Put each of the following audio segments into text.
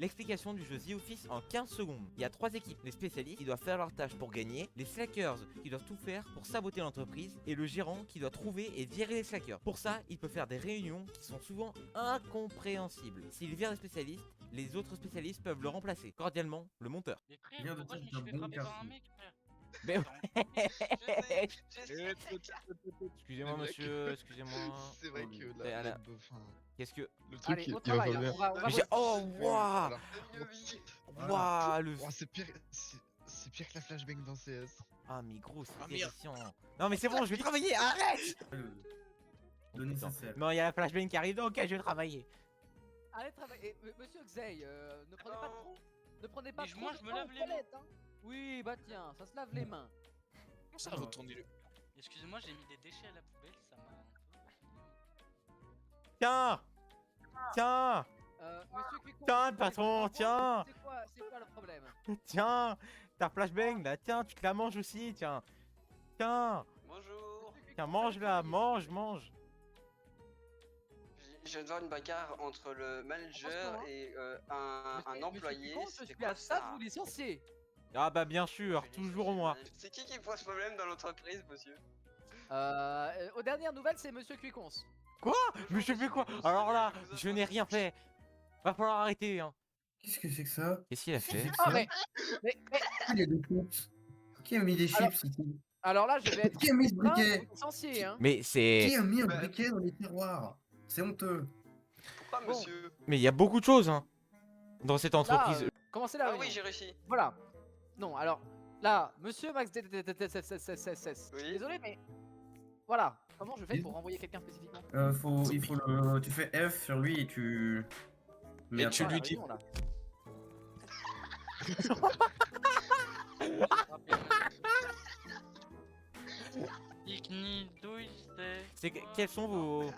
L'explication du jeu The Office en 15 secondes. Il y a 3 équipes, les spécialistes qui doivent faire leur tâche pour gagner, les slackers qui doivent tout faire pour saboter l'entreprise et le gérant qui doit trouver et virer les slackers. Pour ça, il peut faire des réunions qui sont souvent incompréhensibles. S'il vire les spécialistes, les autres spécialistes peuvent le remplacer. Cordialement, le monteur. Mais frère, Viens de pourquoi je me dire suis fait un bon frapper par un garçon. mec, frère? Mais Je sais. excusez-moi Le mec. monsieur, excusez-moi. C'est vrai que la- la enfin, Qu'est-ce que... le truc Allez, il au va travail, pas hein, bien. on va Mais j'ai... Oh, waouh. Voilà. Waouh, le... Oh, c'est pire, c'est pire que la flashbang dans CS. Ah mais gros, c'est Ah, merde. terrifiant. Non mais c'est bon, je vais travailler, arrête. Le nécessaire. Non, il y a la flashbang qui arrive, donc ok, je vais travailler. Allez, travailler. Monsieur Xey, ne prenez pas trop. Ne prenez pas Mais trop. moi, de je me temps lave aux les mains. toilettes, hein. Oui, bah tiens, ça se lave les mains. Comment ça, retournez-le? Excusez-moi, j'ai mis des déchets à la poubelle, ça m'a un peu... Tiens. Tiens. Monsieur Cuicon. Tiens, patron, tiens. C'est quoi le problème? Tiens. Ta flashbang là, tiens, tu te la manges aussi, tiens. Tiens. Bonjour, Tiens, mange-la, mange. je viens de voir une bagarre entre le manager Attention, hein. et un employé. Je C'était suis quoi à ça de vous licencier. Ah bah bien sûr, toujours moi. C'est qui pose problème dans l'entreprise, monsieur? Aux dernières nouvelles, c'est Monsieur Cuicons. Mais je fais quoi? Alors là, je n'ai rien fait. Va falloir arrêter, hein. Qu'est-ce que c'est que ça? Qu'est-ce qu'il a fait? Ah mais Il y a des chips. Qui a mis des Alors- chips ici? alors là, je vais être Qui a mis ce contraint de briquet? vous licencier, hein. Mais Qui c'est... a mis un Bah- briquet dans les tiroirs? C'est honteux. Pourquoi, Bon. monsieur? Mais il y a beaucoup de choses, hein. Dans cette Là, entreprise. commencez la Ah réunion. oui, j'ai réussi. Voilà. Non, alors là, Monsieur Max DSS. Oui. Désolé, mais voilà. Comment je fais pour renvoyer quelqu'un spécifiquement? Il faut le. Tu fais F sur lui et tu. Et tu Attends, lui la dis- réunion, là. Quels sont vos...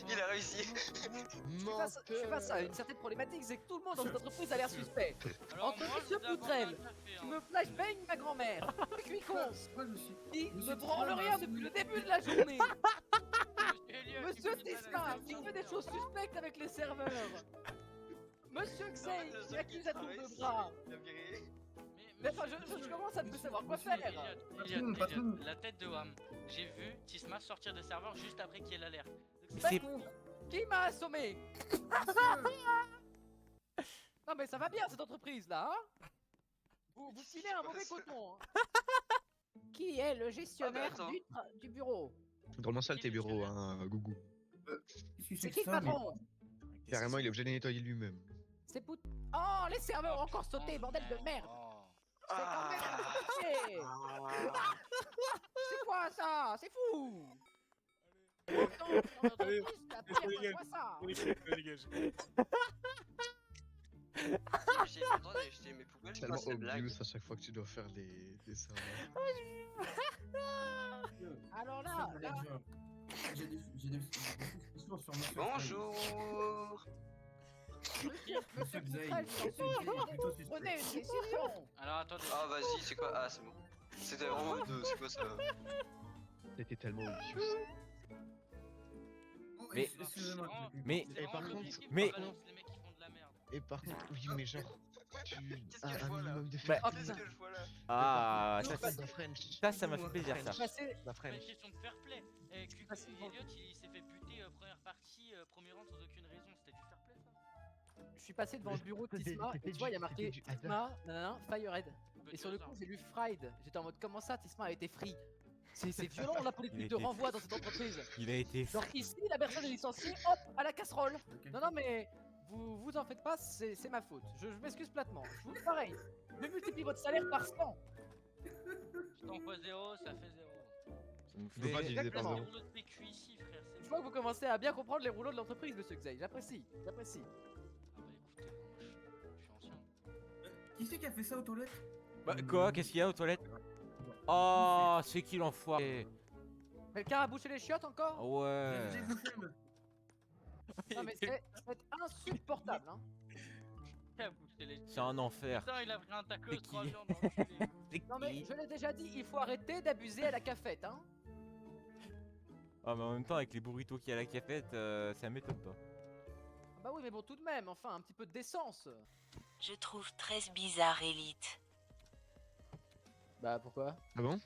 Il a réussi. Je suis face à une certaine problématique, c'est que tout le monde dans cette entreprise a l'air suspect. Alors Entre moi, Monsieur je vous avance Poutrelle, un café, Tu hein. me flashbang ma grand-mère. Cuicons, Moi, je suis. qui Monsieur ne branle Poutrelle, rien depuis le début de la journée. Monsieur Elliot, Monsieur tu me dis pas Tisma, la qui même fait des choses suspectes avec les serveurs. Monsieur Xey, qui accuse à tour de bras. Mais enfin, je commence à ne plus savoir quoi faire. Elliot, Patron. la tête de Wam. J'ai vu Tisma sortir de serveur juste après qu'il y ait l'alerte. Donc, C'est- Qui m'a assommé? Non mais ça va bien cette entreprise là, hein? Vous filez un mauvais coton. Hein. Qui est le gestionnaire attends. du bureau? Drôlement sale tes bureaux, hein, Gougou. C'est qui le patron? Carrément, il est obligé de nettoyer lui-même. C'est Pout... Oh, les serveurs ont encore sauté, bordel de merde! C'est quand même compliqué. C'est quoi ça? C'est fou! Pourtant, dans l'entreprise, la pire, quoi ça? J'ai le droit d'aller jeter mes poubelles, je Tellement pense que c'est blague. obvious à chaque fois que tu dois faire des serveurs. Alors là, J'ai des questions sur Monsieur. Bonjour. Monsieur Xey, Poutrelle, c'est plutôt suspect. prenez une décision! Alors attendez. Ah, vas-y, c'est quoi? Ah, c'est bon. C'était vraiment deux, c'est quoi ça? C'était tellement obvious. Oh, Mais- excusez-moi. Mais- C'est Et par vraiment contre- l'objectif mais- qu'on balance les mecs qui font de la merde. Et par contre, oui, mais genre, tu Qu'est-ce as que je un vois, là minimum de Bah, fair oh, play. Qu'est-ce que je vois là? Ah, Non, ça, pas- La French. ça m'a fait plaisir, ça. Passez, La C'est pas French. une question de fair play. Et Elliot, il s'est fait buter première partie, premier round sans aucune raison. C'était du fair play ça? je suis passé devant le bureau de Tisma et tu vois, il y a marqué C'était du hasard. Tisma, nanana, Firehead. Et Petit sur le hasard. coup, j'ai lu Fried. J'étais en mode, comment ça, Tisma a été free? C'est violent la politique de été renvoi dans cette entreprise. Il a été... Genre ici, la personne est licenciée, hop, à la casserole. Ok. Non, non, mais vous en faites pas, c'est ma faute. Je m'excuse platement. Je vous dis pareil. Je multiplie votre salaire par 100. Si t'en fois 0, ça fait 0. Ça nous Tu peux pas fait... diviser par Exactement. Les zéro. rouleaux de PQ ici, frère. C'est Je vois que vous commencez à bien comprendre les rouleaux de l'entreprise, monsieur Xey. J'apprécie, j'apprécie. Ah bah écoutez, moi, je suis ancien. Qui c'est qui a fait ça aux toilettes? Bah, quoi? Qu'est-ce qu'il y a aux toilettes? Oh, c'est qui l'enfoiré? Quelqu'un a bouché les chiottes encore? Ouais. J'ai bouffé, mais- Non, mais c'est insupportable, hein. Qui a bouffé les C'est un enfer. Putain, il a pris un taco C'est 3 qui viandes enculé. C'est Non, mais qui? je l'ai déjà dit, il faut arrêter d'abuser à la cafette, hein. Ah, mais en même temps, avec les burritos qu'il y a à la cafette, ça m'étonne pas. bah oui, mais bon, tout de même, enfin, un petit peu de décence. Je trouve très bizarre, Elite. Bah pourquoi? Ah bon?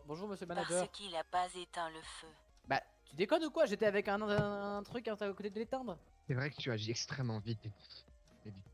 Bonjour, monsieur le manager. Parce qu'il a pas éteint le feu. Bah, tu déconnes ou quoi? J'étais avec un truc à côté de l'éteindre. C'est vrai que tu agis extrêmement vite.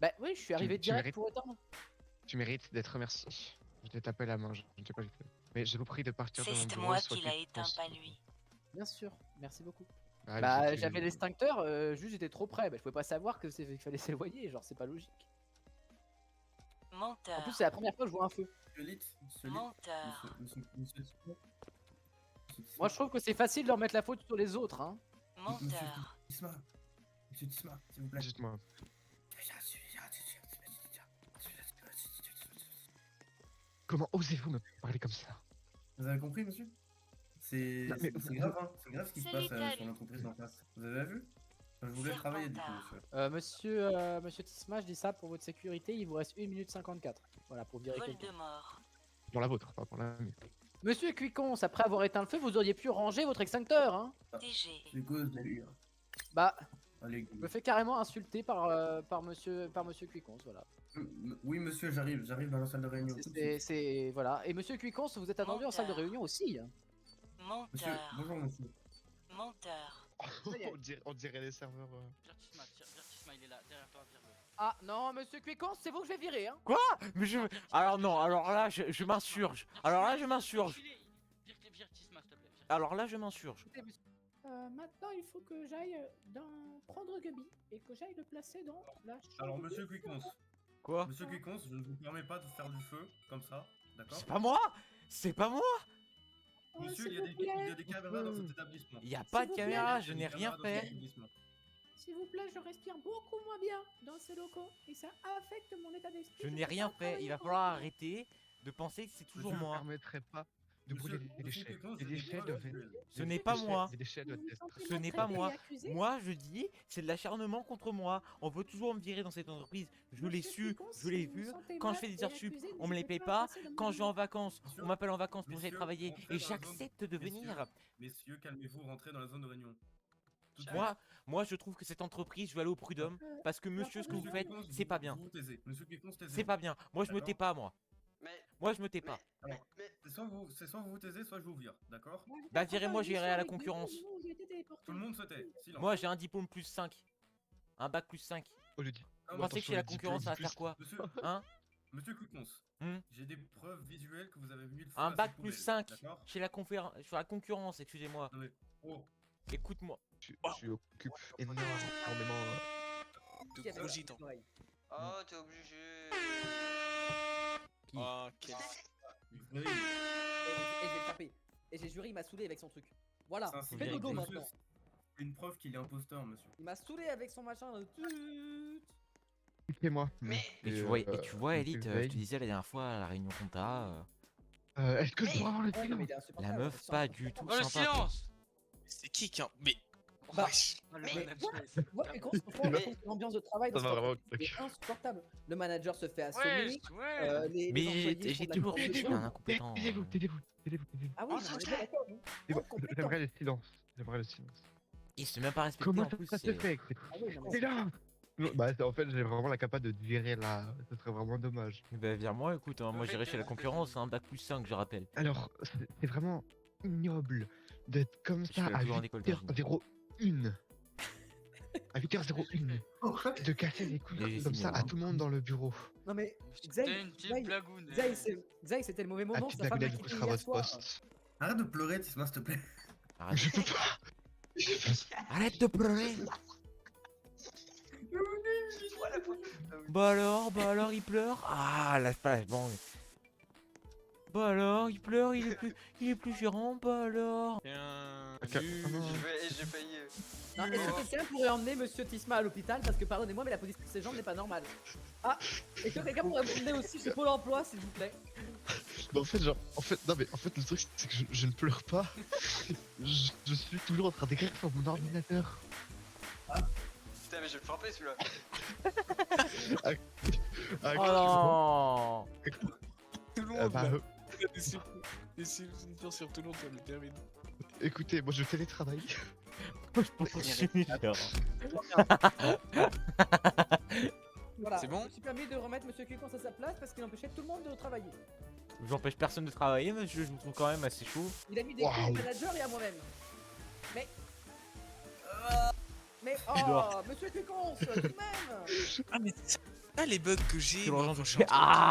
Bah oui, je suis arrivé tu direct mérites- pour éteindre. Tu mérites d'être remercié. Je t'ai tapé la main, je ne sais pas j'ai fait. Mais je vous prie de partir de C'est mon juste bureau. moi soit qui l'a qu'il éteint, pense- pas lui. Bien sûr, merci beaucoup. Ah, Bah, j'étais- j'avais l'extincteur, juste j'étais trop près. Bah, je pouvais pas savoir qu'il fallait s'éloigner, genre, c'est pas logique. En Menteur. plus, c'est la première fois que je vois un feu. Monsieur Lit, monsieur Lit, Menteur. monsieur Tisma. Moi, je trouve que c'est facile de leur mettre la faute sur les autres, hein. Menteur. Tisma, monsieur Tisma, s'il vous plaît. Dites-moi. Comment osez-vous me parler comme ça? Vous avez compris, monsieur? C'est Non, mais c'est grave, hein. C'est grave ce qui se C'est passe légal. sur l'entreprise d'en face. Vous avez vu? Enfin, je voulais travailler du coup, monsieur. Monsieur Tisma, je dis ça pour votre sécurité, il vous reste 1 minute 54. Voilà, pour virer quelqu'un. Voldemort. Pour la vôtre, pas pour la mienne. Monsieur Cuicons, après avoir éteint le feu, vous auriez pu ranger votre extincteur, hein. DG. C'est cause de lui. Bah, Allez, je me fais carrément insulter par monsieur Cuicons, voilà. oui, monsieur, j'arrive dans la salle de réunion. tout de suite. C'est voilà. Et monsieur Cuicons, vous êtes attendu en salle de Menteur. réunion aussi, hein. Monsieur, Menteur. bonjour, monsieur. Menteur. y est. on dirait les serveurs. Vertisma, il est là, derrière toi, vire-le. Ah non, monsieur Cuicons, c'est vous que je vais virer, hein. Mais je. Alors non, alors là, je m'insurge. Alors là, je m'insurge. Vertisma, s'il te plaît. Alors là, je m'insurge. Maintenant, il faut que j'aille prendre Gummy et que j'aille le placer dans la chambre. Alors, monsieur Cuicons, Quoi? monsieur Cuicons, je ne vous permets pas de faire du feu comme ça, d'accord? C'est pas moi! C'est pas moi! Monsieur, il y a des caméras dans cet établissement. Il y a pas de vous caméra, plaît. je n'ai rien fait. S'il vous plaît, je respire beaucoup moins bien dans ces locaux et ça affecte mon état d'esprit. Je n'ai rien fait. Il va falloir arrêter de penser que c'est toujours Je ne moi. permettrai pas de brûler les déchets. Les déchets doivent être. Ce n'est pas moi. Les déchets doivent être. Ce n'est pas moi. Moi, je dis, c'est de l'acharnement contre moi. On veut toujours me virer dans cette entreprise. Je l'ai su, je l'ai vu. Quand je fais des heures sup, on me les paye pas. Quand je vais en vacances, on m'appelle en vacances pour aller travailler et j'accepte de venir. Messieurs, calmez-vous, rentrez dans la zone de réunion. Tout de suite. Moi, je trouve que cette entreprise, je vais aller au prud'homme parce que monsieur, ce que vous Monsieur faites, Cuicons, c'est pas bien. vous vous taisez. Monsieur Cuicons, taisez-vous. C'est pas bien. Moi, je me tais pas, moi. Mais, Moi, je me tais pas. mais, C'est soit vous vous taisez, soit je vous vire, d'accord? Bah, virez-moi, j'irai à la concurrence. Tout le monde se tait, silence. Moi, j'ai un diplôme plus 5. Un bac plus 5. Au lieu de- Ah, Vous pensez que chez la concurrence, ça va faire quoi? Monsieur, Hein? monsieur Cuicons, j'ai des preuves visuelles que vous avez mis le feu Un à ces bac plus poubelles, 5 d'accord? chez la concurrence, excusez-moi. Non mais, oh, Écoute-moi. Tu occupes énormément. Cogitant. oh, t'es obligé. Oh, quel. oui, Et je vais le taper. Et j'ai juré, il m'a saoulé avec son truc. Voilà, c'est un fais signe, dodo monsieur, maintenant. c'est une preuve qu'il est imposteur, monsieur. Il m'a saoulé avec son machin. Écoutez-moi. Et tu vois, Elite, je te disais la dernière fois à la réunion compta, Est-ce que je pourrais avoir le Ouais, non, mais silence? il est la insupportable, meuf c'est pas ça. du tout Oh, le sympa. quoi. silence! C'est qui a. Mais. Bah, Wesh. Ouais, mais quand l'ambiance de travail dans Ça cette va vraiment entreprise est insupportable. Le manager se fait Ouais, assommer. ouais. Les Mais employés font j'ai de la toujours course dit de que j'étais gueule. un incompétent. Taisez-vous. Ah oui, Oh, non, c'est mais vrai. d'accord, hein. Incompétent. J'aimerais le silence. Il se même pas respecté Comment en plus. ça se c'est- fait? Ah oui, non, mais C'est là! Non, bah, en fait, j'ai vraiment la capacité de virer là. Ce serait vraiment dommage. Bah, vire-moi, écoute, hein, moi j'irai chez la concurrence, un bac plus 5, je rappelle. Alors, c'est vraiment ignoble d'être comme Je ça fais à toujours en école d'ingénieur. 8h01. À 8h01. De casser les couilles Et j'ai comme signé, ça à hein. tout le monde dans le bureau. Non mais C'était une petite blagoune. Xaï, c'était le mauvais moment, À sa femme l'a du coup quitté sera hier votre soir. poste. Arrête de pleurer, Tisma, s'il te plaît. Arrête, Je peux pas. arrête de pleurer. Bah alors, il pleure. Ah, la pas bon. Bah alors, il pleure, il est plus gérant, bah alors. Ok. Ah non. J'ai failli. Non, est-ce que quelqu'un pourrait emmener Monsieur Tisma à l'hôpital parce que pardonnez-moi mais la position de ses jambes n'est pas normale. Ah, est-ce que quelqu'un pourrait m'emmener aussi chez Pôle Emploi s'il vous plaît? Mais en fait, le truc, c'est que je ne pleure pas. je suis toujours en train d'écrire sur mon ordinateur. Putain, mais je vais le frapper celui-là. Ah, Oh non. Tout le monde. bah, là. Des sur tout le monde, ça me termine. écoutez, moi je télétravaille. Voilà, C'est bon je me suis permis de remettre Monsieur Cucons à sa place parce qu'il empêchait tout le monde de travailler. J'empêche personne de travailler, monsieur, je me trouve quand même assez chaud. Il a mis des coups au manager et à moi-même. Mais... Mais oh, Monsieur Cucons, tout de même. Ah, mais c'est ça les bugs que j'ai. Quelle moi, urgence, quand je je suis fais, en train de- ah